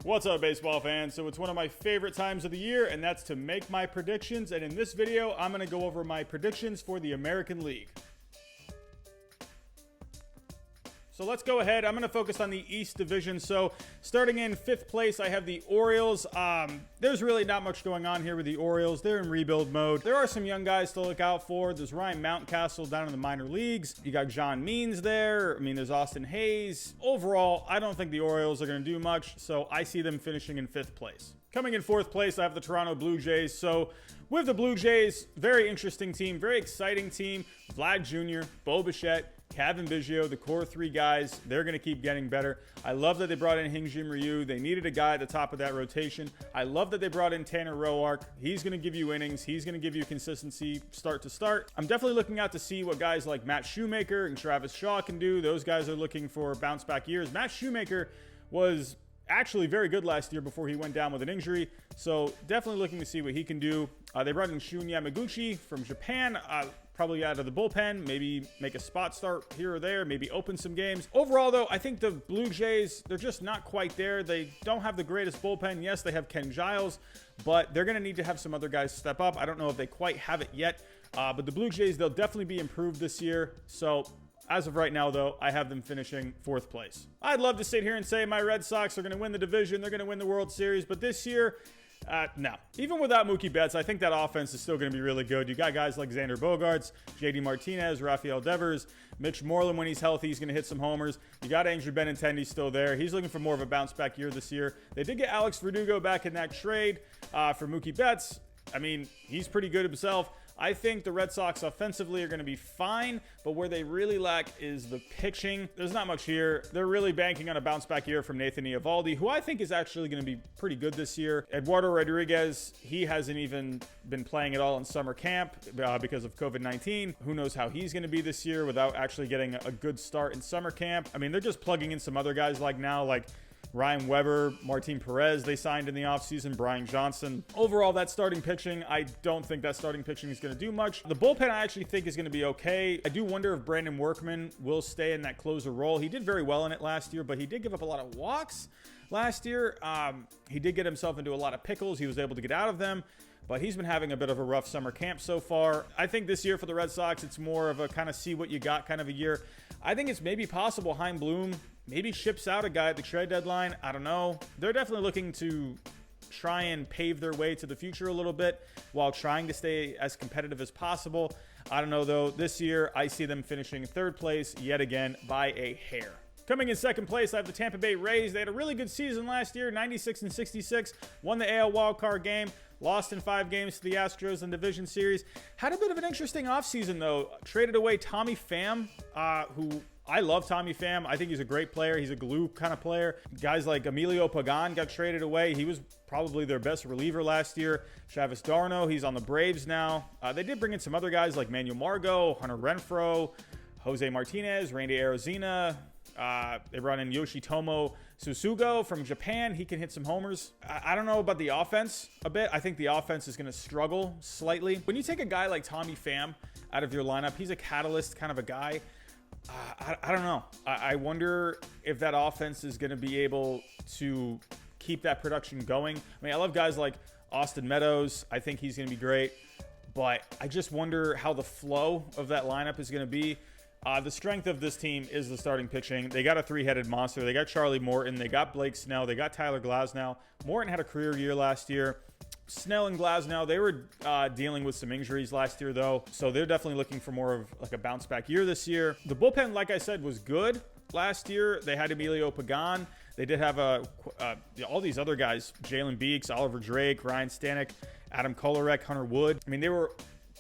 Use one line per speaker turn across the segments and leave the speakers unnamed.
What's up, baseball fans? So it's one of my favorite times of the year, and that's to make my predictions. And in this video, I'm going to go over my predictions for the American League. So let's go ahead. I'm going to focus on the East Division. So starting in 5th place, I have the Orioles. There's really not much going on here with the Orioles. They're in rebuild mode. There are some young guys to look out for. There's Ryan Mountcastle down in the minor leagues. You got John Means there. There's Austin Hayes. Overall, I don't think the Orioles are going to do much, so I see them finishing in 5th place. Coming in 4th place, I have the Toronto Blue Jays. So with the Blue Jays, very interesting team, very exciting team. Vlad Jr., Bo Bichette, Cavan Biggio, the core 3 guys, they're going to keep getting better. I love that they brought in Hyun-Jin Ryu. They needed a guy at the top of that rotation. I love that they brought in Tanner Roark. He's going to give you innings. He's going to give you consistency start to start. I'm definitely looking out to see what guys like Matt Shoemaker and Travis Shaw can do. Those guys are looking for bounce back years. Matt Shoemaker was actually very good last year before he went down with an injury, so definitely looking to see what he can do. They brought in Shun Yamaguchi from Japan, probably out of the bullpen, maybe make a spot start here or there, maybe open some games. Overall, though, I think the Blue Jays, they're just not quite there. They don't have the greatest bullpen. Yes, they have Ken Giles, but they're going to need to have some other guys step up. I don't know if they quite have it yet, but the Blue Jays, they'll definitely be improved this year, so as of right now, though, I have them finishing 4th place. I'd love to sit here and say my Red Sox are going to win the division, they're going to win the World Series, but this year, no. Even without Mookie Betts, I think that offense is still going to be really good. You got guys like Xander Bogaerts, JD Martinez, Rafael Devers, Mitch Moreland when he's healthy, he's going to hit some homers. You got Andrew Benintendi still there. He's looking for more of a bounce-back year this year. They did get Alex Verdugo back in that trade for Mookie Betts. He's pretty good himself. I think the Red Sox offensively are going to be fine, but where they really lack is the pitching. There's not much here. They're really banking on a bounce-back year from Nathan Eovaldi, who I think is actually going to be pretty good this year. Eduardo Rodriguez, he hasn't even been playing at all in summer camp because of COVID-19. Who knows how he's going to be this year without actually getting a good start in summer camp. They're just plugging in some other guys like Ryan Weber, Martin Perez, they signed in the offseason, Brian Johnson. Overall, that starting pitching, I don't think that starting pitching is going to do much. The bullpen, I actually think, is going to be okay. I do wonder if Brandon Workman will stay in that closer role. He did very well in it last year, but he did give up a lot of walks last year. He did get himself into a lot of pickles. He was able to get out of them, but he's been having a bit of a rough summer camp so far. I think this year for the Red Sox, it's more of a kind of see what you got kind of a year. I think it's maybe possible Chaim Bloom maybe ships out a guy at the trade deadline. I don't know. They're definitely looking to try and pave their way to the future a little bit while trying to stay as competitive as possible. I don't know, though. This year, I see them finishing 3rd place yet again by a hair. Coming in 2nd place, I have the Tampa Bay Rays. They had a really good season last year, 96-66, won the AL wildcard game, lost in 5 games to the Astros in the Division Series. Had a bit of an interesting offseason, though. Traded away Tommy Pham, who I love Tommy Pham. I think he's a great player. He's a glue kind of player. Guys like Emilio Pagan got traded away. He was probably their best reliever last year. Travis d'Arnaud, he's on the Braves now. They did bring in some other guys like Manuel Margot, Hunter Renfroe, Jose Martinez, Randy Arozarena. They brought in Yoshitomo Susugo from Japan. He can hit some homers. I don't know about the offense a bit. I think the offense is going to struggle slightly. When you take a guy like Tommy Pham out of your lineup, he's a catalyst kind of a guy. I don't know. I wonder if that offense is going to be able to keep that production going. I love guys like Austin Meadows. I think he's going to be great. But I just wonder how the flow of that lineup is going to be. The strength of this team is the starting pitching. They got a 3-headed monster. They got Charlie Morton. They got Blake Snell. They got Tyler Glasnow. Morton had a career year last year. Snell and Glasnow, they were dealing with some injuries last year, though. So they're definitely looking for more of like a bounce-back year this year. The bullpen, like I said, was good last year. They had Emilio Pagan. They did have all these other guys, Jalen Beeks, Oliver Drake, Ryan Stanek, Adam Kolarek, Hunter Wood. They were,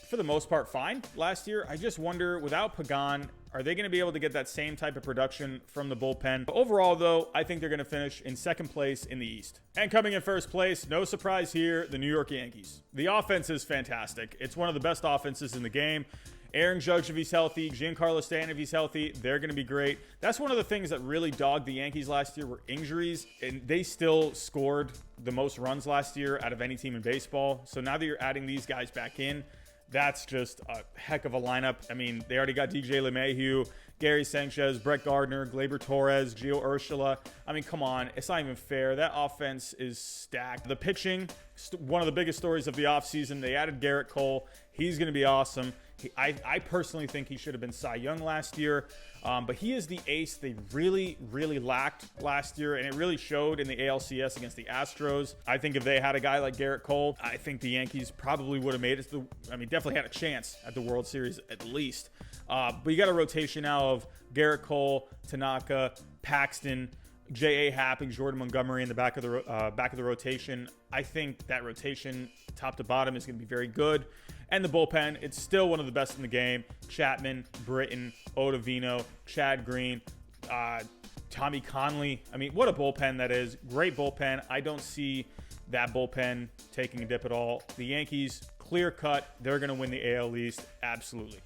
for the most part, fine last year. I just wonder, without Pagan, are they going to be able to get that same type of production from the bullpen? But overall, though, I think they're going to finish in 2nd place in the East. And coming in 1st place, no surprise here, the New York Yankees. The offense is fantastic. It's one of the best offenses in the game. Aaron Judge, if he's healthy, Giancarlo Stanton, if he's healthy, they're going to be great. That's one of the things that really dogged the Yankees last year were injuries, and they still scored the most runs last year out of any team in baseball. So now that you're adding these guys back in, that's just a heck of a lineup. I mean, they already got DJ LeMahieu, Gary Sanchez, Brett Gardner, Gleyber Torres, Gio Urshela. I mean, come on. It's not even fair. That offense is stacked. The pitching, one of the biggest stories of the offseason. They added Garrett Cole. He's going to be awesome. I personally think he should have been Cy Young last year, but he is the ace they really, really lacked last year, and it really showed in the ALCS against the Astros. I think if they had a guy like Garrett Cole, I think the Yankees probably would have made it definitely had a chance at the World Series at least. But you got a rotation now of Garrett Cole, Tanaka, Paxton, J.A. Happ, and Jordan Montgomery in the back of the rotation. I think that rotation, top to bottom, is going to be very good. And the bullpen, it's still one of the best in the game. Chapman, Britton, Ottavino, Chad Green, Tommy Conley. I mean, what a bullpen that is. Great bullpen. I don't see that bullpen taking a dip at all. The Yankees, clear cut. They're going to win the AL East. Absolutely.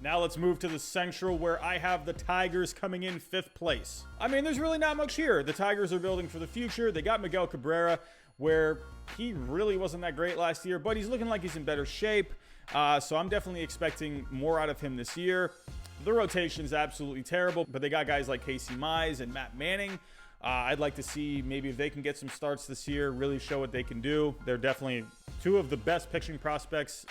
Now let's move to the Central, where I have the Tigers coming in 5th place. I mean, there's really not much here. The Tigers are building for the future. They got Miguel Cabrera, where he really wasn't that great last year, but he's looking like he's in better shape. So I'm definitely expecting more out of him this year. The rotation is absolutely terrible, but they got guys like Casey Mize and Matt Manning. I'd like to see maybe if they can get some starts this year, really show what they can do. They're definitely two of the best pitching prospects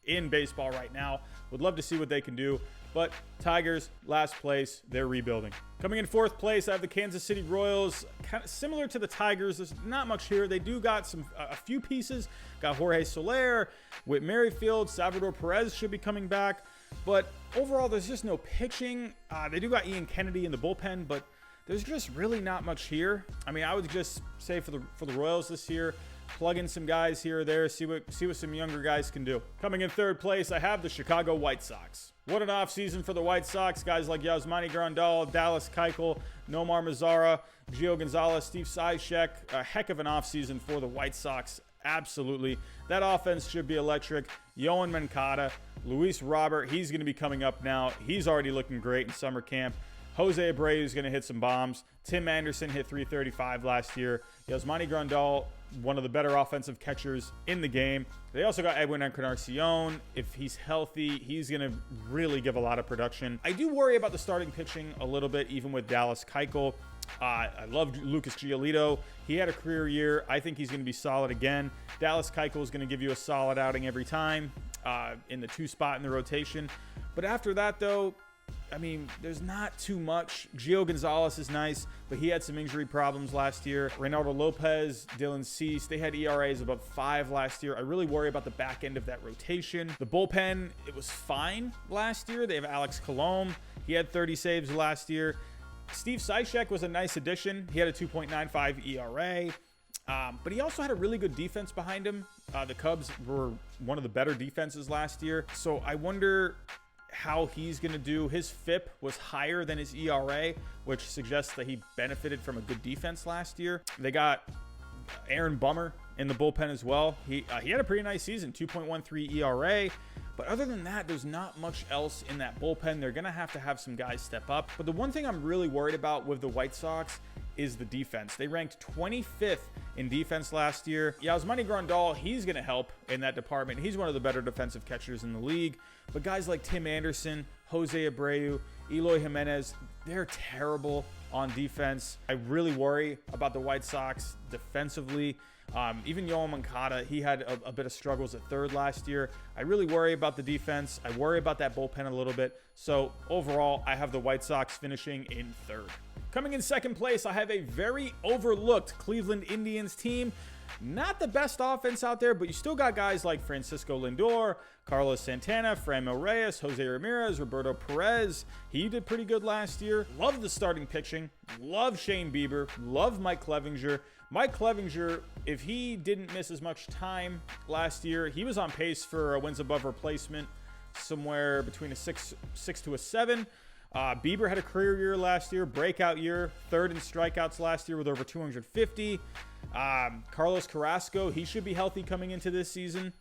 in baseball right now. Would love to see what they can do. But Tigers, last place, they're rebuilding. Coming in 4th place, I have the Kansas City Royals. Kind of similar to the Tigers, there's not much here. They do got a few pieces. Got Jorge Soler, Whit Merrifield, Salvador Perez should be coming back. But overall, there's just no pitching. They do got Ian Kennedy in the bullpen, but there's just really not much here. I mean, I would just say for the Royals this year, plug in some guys here or there, see what some younger guys can do. Coming in 3rd place, I have the Chicago White Sox. What an offseason for the White Sox. Guys like Yasmani Grandal, Dallas Keuchel, Nomar Mazara, Gio Gonzalez, Steve Cishek. A heck of an offseason for the White Sox. Absolutely. That offense should be electric. Yohan Moncada, Luis Robert, he's going to be coming up now. He's already looking great in summer camp. Jose Abreu is going to hit some bombs. Tim Anderson hit .335 last year. Yasmani Grandal, one of the better offensive catchers in the game. They also got Edwin Encarnacion. If he's healthy, he's going to really give a lot of production. I do worry about the starting pitching a little bit, even with Dallas Keuchel. I love Lucas Giolito. He had a career year. I think he's going to be solid again. Dallas Keuchel is going to give you a solid outing every time in the 2 spot in the rotation. But after that, though, I mean, there's not too much. Gio Gonzalez is nice, but he had some injury problems last year. Reynaldo Lopez, Dylan Cease, they had ERAs above 5 last year. I really worry about the back end of that rotation. The bullpen, it was fine last year. They have Alex Colomé. He had 30 saves last year. Steve Cishek was a nice addition. He had a 2.95 ERA. But he also had a really good defense behind him. The Cubs were one of the better defenses last year. So I wonder how he's going to do. His FIP was higher than his ERA, which suggests that he benefited from a good defense last year. They got Aaron Bummer in the bullpen as well. He had a pretty nice season, 2.13 ERA. But other than that, there's not much else in that bullpen. They're going to have some guys step up. But the one thing I'm really worried about with the White Sox is the defense. They ranked 25th in defense last year. Yasmani Grandal, he's going to help in that department. He's one of the better defensive catchers in the league. But guys like Tim Anderson, Jose Abreu, Eloy Jimenez, they're terrible on defense. I really worry about the White Sox defensively. Even Yohan Moncada, he had a bit of struggles at third last year. I really worry about the defense. I worry about that bullpen a little bit. So overall, I have the White Sox finishing in 3rd. Coming in 2nd place, I have a very overlooked Cleveland Indians team. Not the best offense out there, but you still got guys like Francisco Lindor, Carlos Santana, Franmil Reyes, Jose Ramirez, Roberto Perez. He did pretty good last year. Love the starting pitching. Love Shane Bieber. Love Mike Clevinger. Mike Clevinger, if he didn't miss as much time last year, he was on pace for a wins above replacement, somewhere between a 6 to a 7. Bieber had a career year last year, breakout year, 3rd in strikeouts last year with over 250. Carlos Carrasco, he should be healthy coming into this season.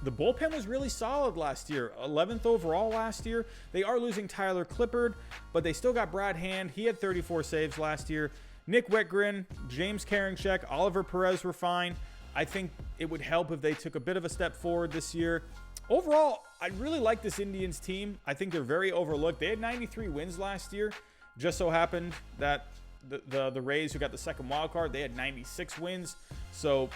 The bullpen was really solid last year, 11th overall last year. They are losing Tyler Clippard, but they still got Brad Hand. He had 34 saves last year. Nick Wittgren, James Karinchak, Oliver Perez were fine. I think it would help if they took a bit of a step forward this year. Overall, I really like this Indians team. I think they're very overlooked. They had 93 wins last year. Just so happened that the Rays, who got the second wild card, they had 96 wins. So,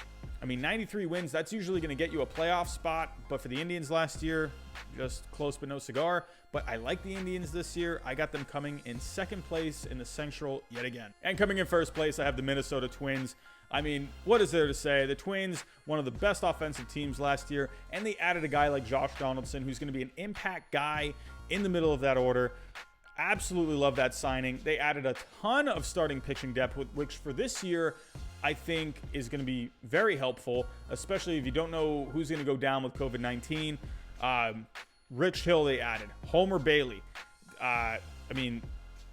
I mean, 93 wins, that's usually going to get you a playoff spot. But for the Indians last year, just close but no cigar. But I like the Indians this year. I got them coming in second place in the Central yet again. And coming in first place, I have the Minnesota Twins. I mean, what is there to say? The Twins, one of the best offensive teams last year, and they added a guy like Josh Donaldson, who's going to be an impact guy in the middle of that order. Absolutely love that signing. They added a ton of starting pitching depth, which for this year, I think is going to be very helpful, especially if you don't know who's going to go down with COVID-19. Rich Hill they added. Homer Bailey. I mean,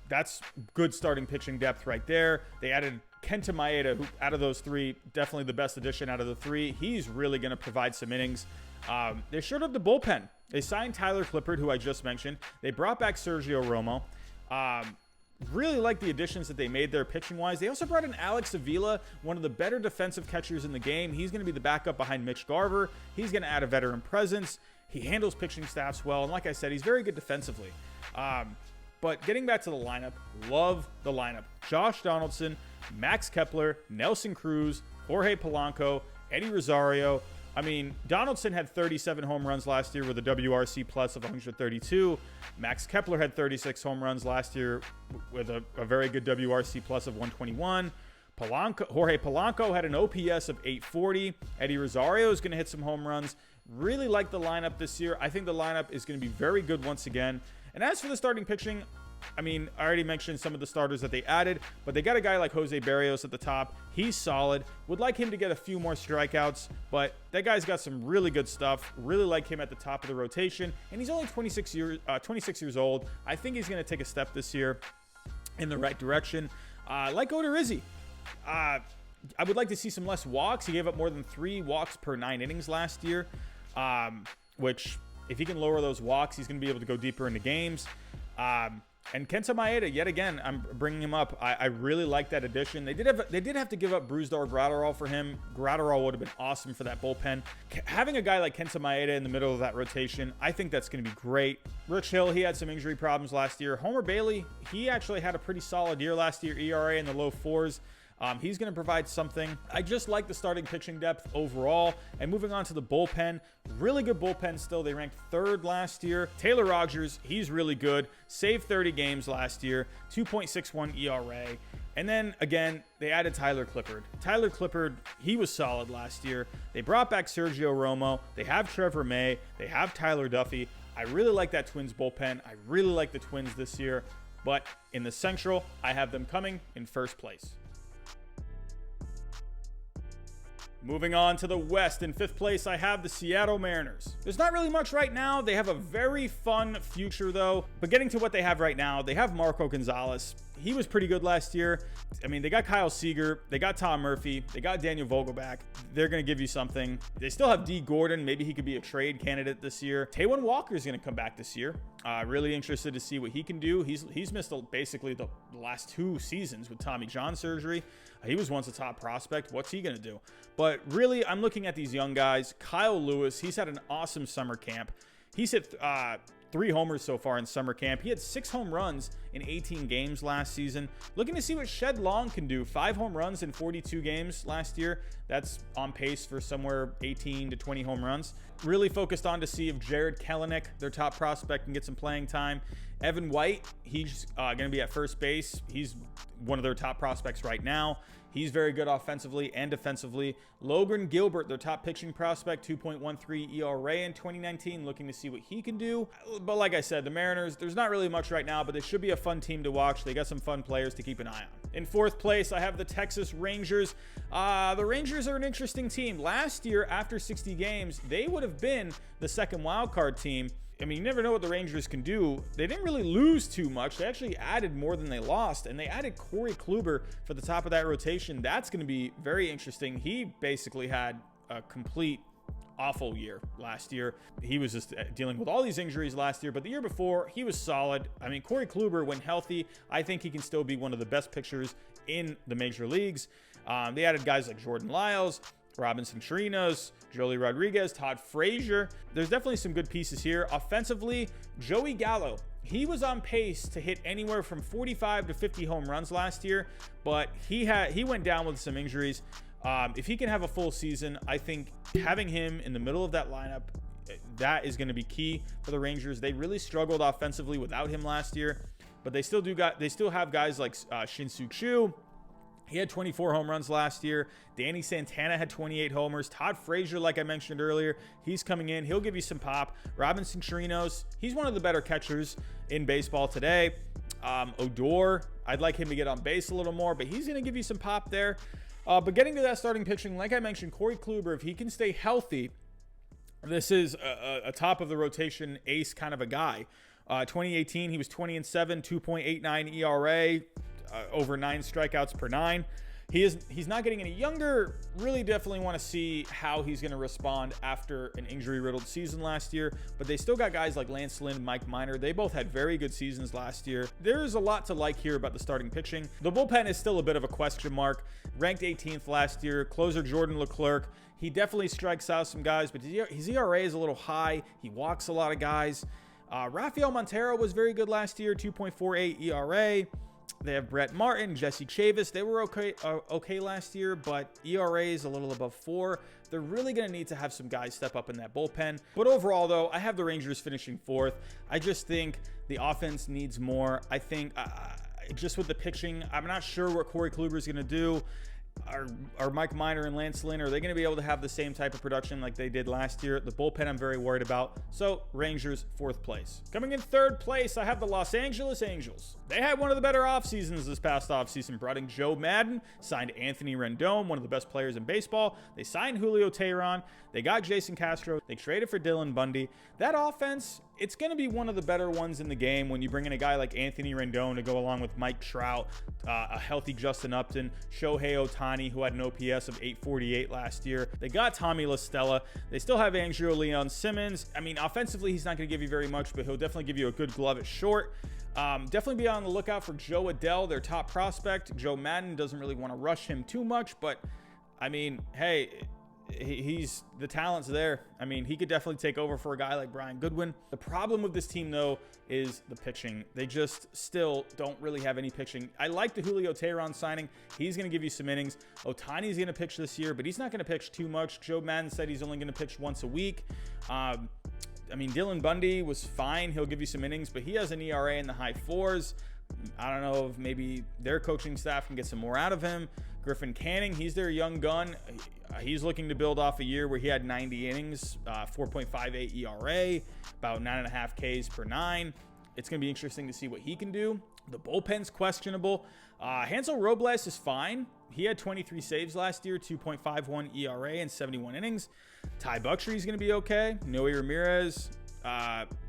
that's good starting pitching depth right there. They added Kenta Maeda, who out of those three, definitely the best addition out of the three. He's really going to provide some innings. They showed up the bullpen. They signed Tyler Clippard, who I just mentioned. They brought back Sergio Romo. Really like the additions that they made there pitching-wise. They also brought in Alex Avila, one of the better defensive catchers in the game. He's going to be the backup behind Mitch Garver. He's going to add a veteran presence. He handles pitching staffs well, and like I said, he's very good defensively. But getting back to the lineup, love the lineup. Josh Donaldson, Max Kepler, Nelson Cruz, Jorge Polanco, Eddie Rosario. I mean, Donaldson had 37 home runs last year with a WRC plus of 132. Max Kepler had 36 home runs last year with a very good WRC plus of 121. Jorge Polanco had an OPS of 840. Eddie Rosario is going to hit some home runs. Really like the lineup this year. I think the lineup is going to be very good once again. And as for the starting pitching, I mean, I already mentioned some of the starters that they added, but they got a guy like Jose Barrios at the top. He's solid. Would like him to get a few more strikeouts, but that guy's got some really good stuff. Really like him at the top of the rotation, and he's only 26 years old. I think he's going to take a step this year in the right direction. Like Odorizzi, I would like to see some less walks. He gave up more than 3 walks per 9 innings last year, which if he can lower those walks, he's going to be able to go deeper into games. And Kenta Maeda, yet again, I'm bringing him up. I really like that addition. They did have to give up Brusdar Graterol for him. Graterol would have been awesome for that bullpen. Having a guy like Kenta Maeda in the middle of that rotation, I think that's going to be great. Rich Hill, he had some injury problems last year. Homer Bailey, he actually had a pretty solid year last year. ERA in the low 4s. He's going to provide something. I just like the starting pitching depth overall. And moving on to the bullpen, really good bullpen still. They ranked 3rd last year. Taylor Rogers, he's really good. Saved 30 games last year, 2.61 ERA. And then again, they added Tyler Clippard. Tyler Clippard, he was solid last year. They brought back Sergio Romo. They have Trevor May. They have Tyler Duffy. I really like that Twins bullpen. I really like the Twins this year. But in the Central, I have them coming in first place. Moving on to the West, in 5th place, I have the Seattle Mariners. There's not really much right now. They have a very fun future, though. But getting to what they have right now, they have Marco Gonzalez. He was pretty good last year. I mean, they got Kyle Seager. They got Tom Murphy. They got Daniel Vogelbach. They're going to give you something. They still have D. Gordon. Maybe he could be a trade candidate this year. Taijuan Walker is going to come back this year. Really interested to see what he can do. He's missed basically the last 2 seasons with Tommy John surgery. He was once a top prospect. What's he going to do? But really, I'm looking at these young guys. Kyle Lewis, he's had an awesome summer camp. He's hit 3 homers so far in summer camp. He had 6 home runs in 18 games last season. Looking to see what Shed Long can do. 5 home runs in 42 games last year. That's on pace for somewhere 18 to 20 home runs. Really focused on to see if Jared Kelenic, their top prospect, can get some playing time. Evan White, he's going to be at first base. He's one of their top prospects right now. He's very good offensively and defensively. Logan Gilbert, their top pitching prospect, 2.13 ERA in 2019, looking to see what he can do. But like I said, the Mariners, there's not really much right now, but they should be a fun team to watch. They got some fun players to keep an eye on. In 4th place, I have the Texas Rangers. The Rangers are an interesting team. Last year, after 60 games, they would have been the second wildcard team. I mean, you never know what the Rangers can do. They didn't really lose too much. They actually added more than they lost, and they added Corey Kluber for the top of that rotation. That's going to be very interesting. He basically had a complete awful year last year. He was just dealing with all these injuries last year, but the year before, he was solid. I mean, Corey Kluber, when healthy, I think he can still be one of the best pitchers in the major leagues. They added guys like Jordan Lyles. Robinson Chirinos, Joely Rodriguez, Todd Frazier. There's definitely some good pieces here. Offensively, Joey Gallo. He was on pace to hit anywhere from 45 to 50 home runs last year, but he went down with some injuries. If he can have a full season, I think having him in the middle of that lineup, that is going to be key for the Rangers. They really struggled offensively without him last year, but they still have guys like Shin-Soo Choo. He had 24 home runs last year. Danny Santana had 28 homers. Todd Frazier, like I mentioned earlier, he's coming in. He'll give you some pop. Robinson Chirinos, he's one of the better catchers in baseball today. Odor, I'd like him to get on base a little more, but he's going to give you some pop there. But getting to that starting pitching, like I mentioned, Corey Kluber, if he can stay healthy, this is a top of the rotation ace kind of a guy. 2018, he was 20-7, 2.89 ERA. Over 9 strikeouts per 9. He's not getting any younger. Really definitely want to see how he's going to respond after an injury-riddled season last year. But they still got guys like Lance Lynn, Mike Minor. They both had very good seasons last year. There's a lot to like here about the starting pitching. The bullpen is still a bit of a question mark. Ranked 18th last year. Closer Jordan Leclerc. He definitely strikes out some guys, but his ERA is a little high. He walks a lot of guys. Rafael Montero was very good last year, 2.48 ERA. They have Brett Martin, Jesse Chavis. They were okay last year, but ERA is a little above 4. They're really going to need to have some guys step up in that bullpen. But overall, though, I have the Rangers finishing 4th. I just think the offense needs more. I think just with the pitching, I'm not sure what Corey Kluber is going to do. Are Mike Minor and Lance Lynn, are they going to be able to have the same type of production like they did last year? The bullpen I'm very worried about. So Rangers 4th place. Coming in 3rd place, I have the Los Angeles Angels. They had one of the better off seasons this past offseason, brought in Joe Maddon, signed Anthony Rendon, one of the best players in baseball. They signed Julio Teheran. They got Jason Castro. They traded for Dylan Bundy. That offense, it's going to be one of the better ones in the game when you bring in a guy like Anthony Rendon to go along with Mike Trout, a healthy Justin Upton, Shohei Ohtani, who had an OPS of 848 last year. They got Tommy La Stella. They still have Angelo Leon Simmons. I mean, offensively, he's not going to give you very much, but he'll definitely give you a good glove at short. Definitely be on the lookout for Joe Adell, their top prospect. Joe Maddon doesn't really want to rush him too much, but I mean, hey, he's the talent's there. I mean, he could definitely take over for a guy like Brian Goodwin. The problem with this team, though, is the pitching. They just still don't really have any pitching. I like the Julio Teheran signing. He's going to give you some innings. Ohtani's going to pitch this year, but he's not going to pitch too much. Joe Maddon said he's only going to pitch once a week. I mean, Dylan Bundy was fine. He'll give you some innings, but he has an ERA in the high 4s. I don't know if maybe their coaching staff can get some more out of him. Griffin Canning, he's their young gun. He's looking to build off a year where he had 90 innings, 4.58 ERA, about 9.5 Ks per 9. It's going to be interesting to see what he can do. The bullpen's questionable. Hansel Robles is fine. He had 23 saves last year, 2.51 ERA and 71 innings. Ty Bucktree is going to be okay. Noe Ramirez,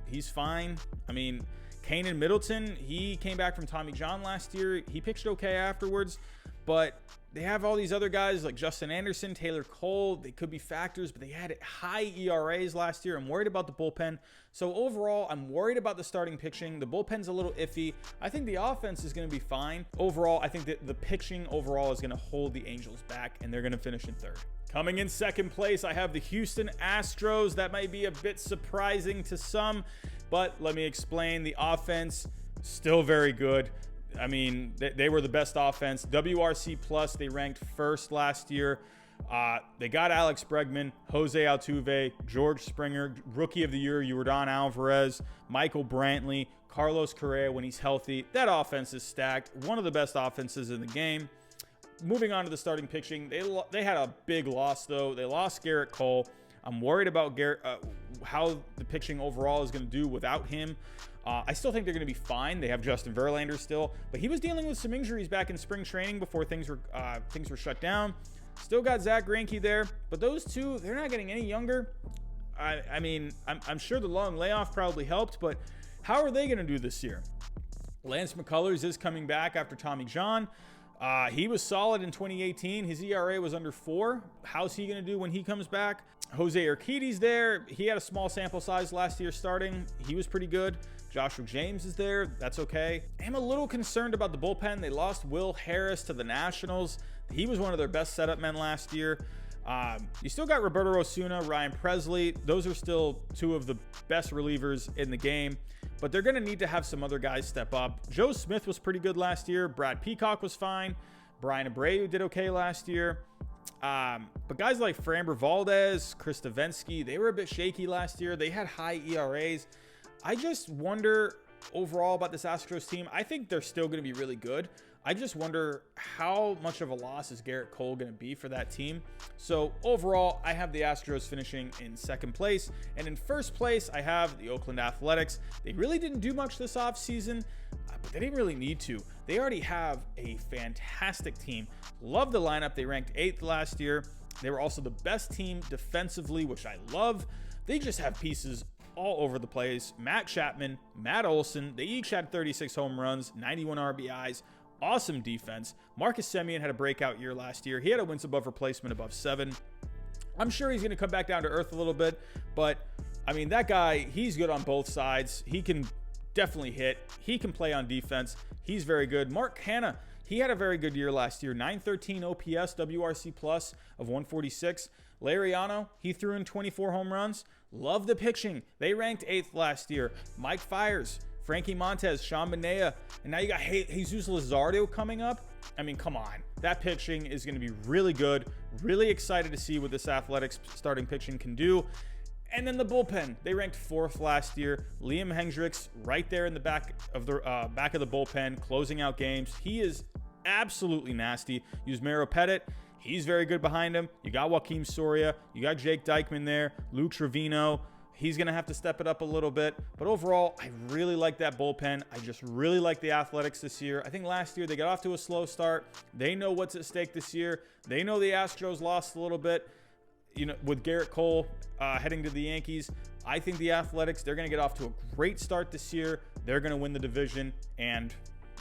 he's fine. I mean, Kanan Middleton, he came back from Tommy John last year. He pitched okay afterwards, but they have all these other guys like Justin Anderson, Taylor Cole. They could be factors, but they had high ERAs last year. I'm worried about the bullpen. So overall, I'm worried about the starting pitching. The bullpen's a little iffy. I think the offense is going to be fine. Overall, I think that the pitching overall is going to hold the Angels back, and they're going to finish in 3rd. Coming in 2nd place, I have the Houston Astros. That might be a bit surprising to some, but let me explain. The offense, still very good. I mean, they were the best offense. WRC Plus, they ranked 1st last year. They got Alex Bregman, Jose Altuve, George Springer, Rookie of the Year, Yordan Alvarez, Michael Brantley, Carlos Correa when he's healthy. That offense is stacked. One of the best offenses in the game. Moving on to the starting pitching, they had a big loss, though. They lost Garrett Cole. I'm worried about how the pitching overall is going to do without him. I still think they're going to be fine. They have Justin Verlander still, but he was dealing with some injuries back in spring training before things were shut down. Still got Zach Greinke there, but those two, they're not getting any younger. I mean, I'm sure the long layoff probably helped, but how are they going to do this year? Lance McCullers is coming back after Tommy John. He was solid in 2018. His ERA was under 4. How's he going to do when he comes back? Jose Urquidy's there. He had a small sample size last year starting. He was pretty good. Joshua James is there. That's okay. I'm a little concerned about the bullpen. They lost Will Harris to the Nationals. He was one of their best setup men last year. You still got Roberto Osuna, Ryan Presley. Those are still two of the best relievers in the game, but they're going to need to have some other guys step up. Joe Smith was pretty good last year. Brad Peacock was fine. Brian Abreu did okay last year. But guys like Framber Valdez, Chris Davinsky, they were a bit shaky last year. They had high ERAs. I just wonder overall about this Astros team. I think they're still going to be really good. I just wonder how much of a loss is Garrett Cole going to be for that team. So overall, I have the Astros finishing in second place. And in first place, I have the Oakland Athletics. They really didn't do much this offseason, but they didn't really need to. They already have a fantastic team. Love the lineup. They ranked 8th last year. They were also the best team defensively, which I love. They just have pieces all over the place. Matt Chapman, Matt Olson, they each had 36 home runs, 91 RBIs. Awesome defense. Marcus Semien had a breakout year last year. He had a wins above replacement above 7. I'm sure he's going to come back down to earth a little bit, but I mean, that guy, he's good on both sides. He can definitely hit. He can play on defense. He's very good. Mark Hanna, he had a very good year last year. 913 OPS, WRC plus of 146. Lariano, he threw in 24 home runs. Love the pitching. They ranked 8th last year. Mike Fiers, Frankie Montez, Sean Manaea, and now you got Jesus Luzardo coming up. I mean, come on. That pitching is going to be really good. Really excited to see what this Athletics starting pitching can do. And then the bullpen, they ranked 4th last year. Liam Hendriks right there in the back of the bullpen, closing out games. He is absolutely nasty. Yusmeiro Petit, he's very good behind him. You got Joakim Soria. You got Jake Dykman there. Luke Trevino. He's going to have to step it up a little bit. But overall, I really like that bullpen. I just really like the Athletics this year. I think last year they got off to a slow start. They know what's at stake this year. They know the Astros lost a little bit, you know, with Garrett Cole heading to the Yankees. I think the Athletics, they're going to get off to a great start this year. They're going to win the division. And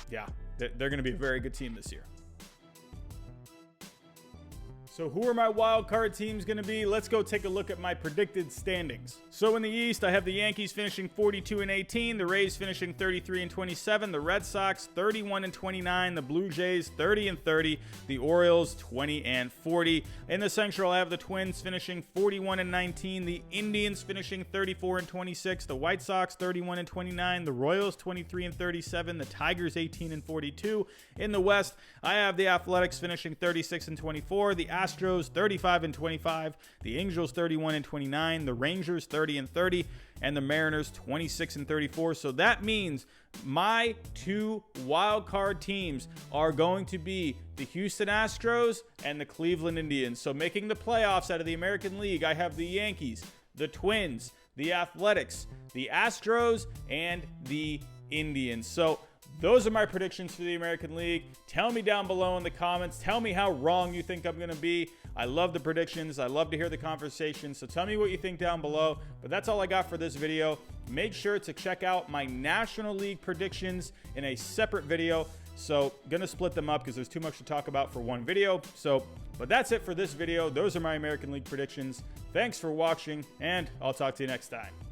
yeah, they're going to be a very good team this year. So who are my wild card teams going to be? Let's go take a look at my predicted standings. So in the East, I have the Yankees finishing 42-18, the Rays finishing 33-27, the Red Sox 31-29, the Blue Jays 30-30, the Orioles 20-40. In the Central, I have the Twins finishing 41-19, the Indians finishing 34-26, the White Sox 31-29, the Royals 23-37, the Tigers 18-42. In the West, I have the Athletics finishing 36-24, the Astros 35-25, the Angels 31-29, the Rangers 30-30, and the Mariners 26-34. So that means my 2 wild card teams are going to be the Houston Astros and the Cleveland Indians. So making the playoffs out of the American League, I have the Yankees, the Twins, the Athletics, the Astros, and the Indians. So those are my predictions for the American League. Tell me down below in the comments. Tell me how wrong you think I'm going to be. I love the predictions. I love to hear the conversation. So tell me what you think down below. But that's all I got for this video. Make sure to check out my National League predictions in a separate video. So going to split them up because there's too much to talk about for one video. But that's it for this video. Those are my American League predictions. Thanks for watching, and I'll talk to you next time.